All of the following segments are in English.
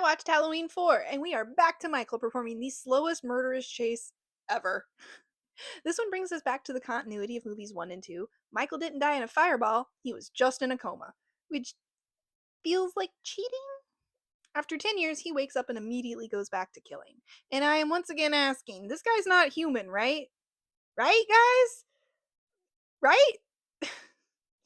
I watched Halloween 4, and we are back to Michael performing the slowest murderous chase ever. This one brings us back to the continuity of movies 1 and 2. Michael didn't die in a fireball, he was just in a coma, which feels like cheating. After 10 years, he wakes up and immediately goes back to killing. And I am once again asking, this guy's not human, right? Right, guys? Right?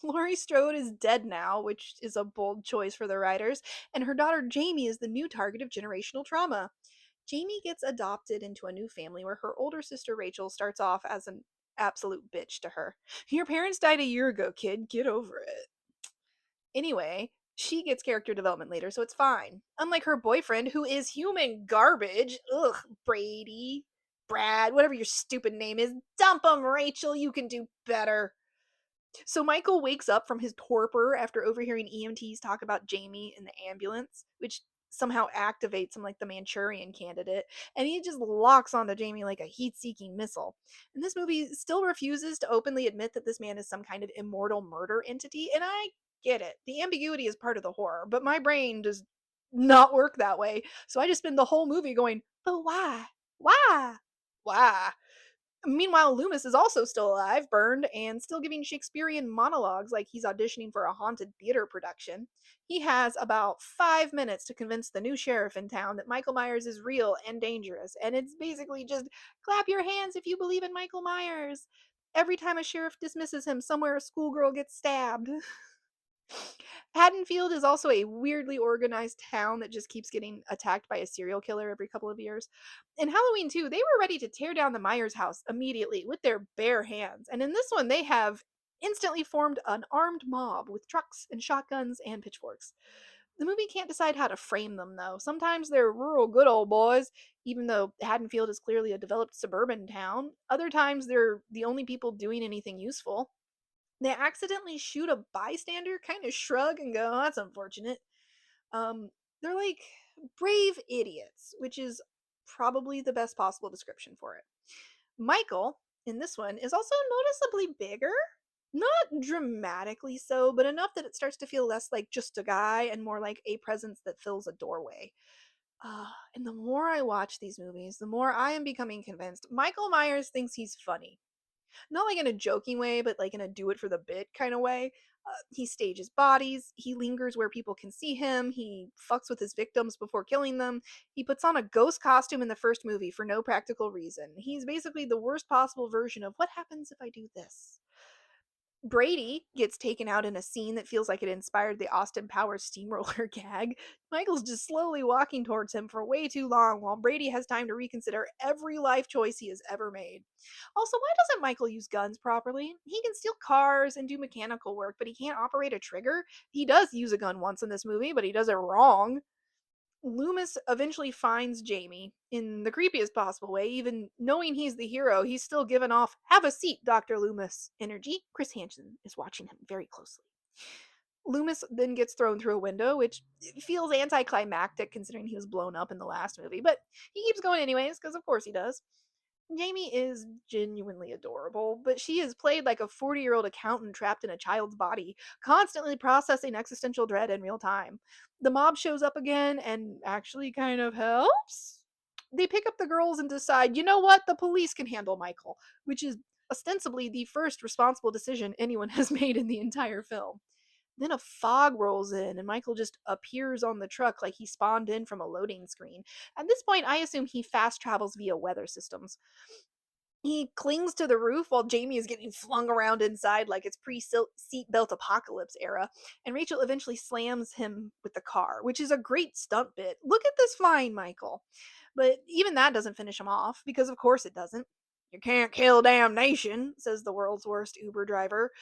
Laurie Strode is dead now, which is a bold choice for the writers, and her daughter Jamie is the new target of generational trauma. Jamie gets adopted into a new family where her older sister Rachel starts off as an absolute bitch to her. Your parents died a year ago, kid. Get over it. Anyway, she gets character development later, so it's fine. Unlike her boyfriend, who is human garbage. Ugh, Brady. Brad, whatever your stupid name is. Dump him, Rachel. You can do better. So Michael wakes up from his torpor after overhearing EMTs talk about Jamie in the ambulance, which somehow activates him like the Manchurian candidate, and he just locks onto Jamie like a heat-seeking missile. And this movie still refuses to openly admit that this man is some kind of immortal murder entity, and I get it. The ambiguity is part of the horror, but my brain does not work that way. So I just spend the whole movie going, "But why? Why? Why?" Meanwhile, Loomis is also still alive, burned, and still giving Shakespearean monologues like he's auditioning for a haunted theater production. He has about 5 minutes to convince the new sheriff in town that Michael Myers is real and dangerous, and it's basically just clap your hands if you believe in Michael Myers. Every time a sheriff dismisses him, somewhere a schoolgirl gets stabbed. Haddonfield is also a weirdly organized town that just keeps getting attacked by a serial killer every couple of years. In Halloween 2, they were ready to tear down the Myers house immediately with their bare hands. And in this one, they have instantly formed an armed mob with trucks and shotguns and pitchforks. The movie can't decide how to frame them, though. Sometimes they're rural good old boys, even though Haddonfield is clearly a developed suburban town. Other times they're the only people doing anything useful. They accidentally shoot a bystander, kind of shrug and go, "Oh, that's unfortunate." Um, they're like brave idiots, which is probably the best possible description for it. Michael, in this one, is also noticeably bigger. Not dramatically so, but enough that it starts to feel less like just a guy and more like a presence that fills a doorway. And the more I watch these movies, the more I am becoming convinced Michael Myers thinks he's funny. Not like in a joking way, but like in a do it for the bit kind of way. He stages bodies, he lingers where people can see him, he fucks with his victims before killing them, he puts on a ghost costume in the first movie for no practical reason. He's basically the worst possible version of what happens if I do this. Brady gets taken out in a scene that feels like it inspired the Austin Powers steamroller gag. Michael's just slowly walking towards him for way too long while Brady has time to reconsider every life choice he has ever made. Also, why doesn't Michael use guns properly? He can steal cars and do mechanical work, but he can't operate a trigger. He does use a gun once in this movie, but he does it wrong. Loomis eventually finds Jamie in the creepiest possible way. Even knowing he's the hero, he's still giving off "have a seat, Dr. Loomis" energy. Chris Hansen is watching him very closely. Loomis then gets thrown through a window, which feels anticlimactic considering he was blown up in the last movie, but he keeps going anyways, because of course he does. Jamie is genuinely adorable, but she is played like a 40-year-old accountant trapped in a child's body, constantly processing existential dread in real time. The mob shows up again and actually kind of helps. They pick up the girls and decide, you know what, the police can handle Michael, which is ostensibly the first responsible decision anyone has made in the entire film. Then a fog rolls in, and Michael just appears on the truck like he spawned in from a loading screen. At this point, I assume he fast travels via weather systems. He clings to the roof while Jamie is getting flung around inside like it's pre-seatbelt apocalypse era, and Rachel eventually slams him with the car, which is a great stunt bit. Look at this flying Michael. But even that doesn't finish him off, because of course it doesn't. You can't kill damnation, says the world's worst Uber driver.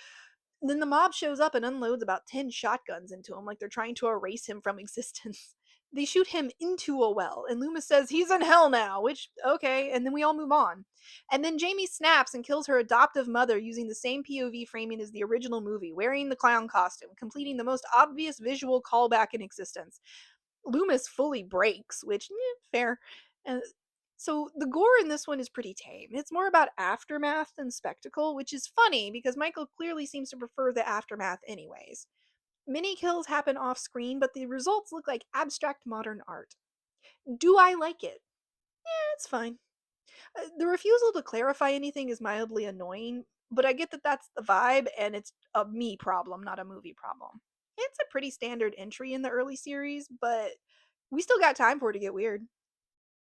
Then the mob shows up and unloads about 10 shotguns into him like they're trying to erase him from existence. They shoot him into a well, and Loomis says he's in hell now, which, okay, and then we all move on. And then Jamie snaps and kills her adoptive mother using the same POV framing as the original movie, wearing the clown costume, completing the most obvious visual callback in existence. Loomis fully breaks, which, fair. Uh, so the gore in this one is pretty tame. It's more about aftermath than spectacle, which is funny because Michael clearly seems to prefer the aftermath anyways. Many kills happen off screen, but the results look like abstract modern art. Do I like it? It's fine. The refusal to clarify anything is mildly annoying, but I get that that's the vibe and it's a me problem, not a movie problem. It's a pretty standard entry in the early series, but we still got time for it to get weird.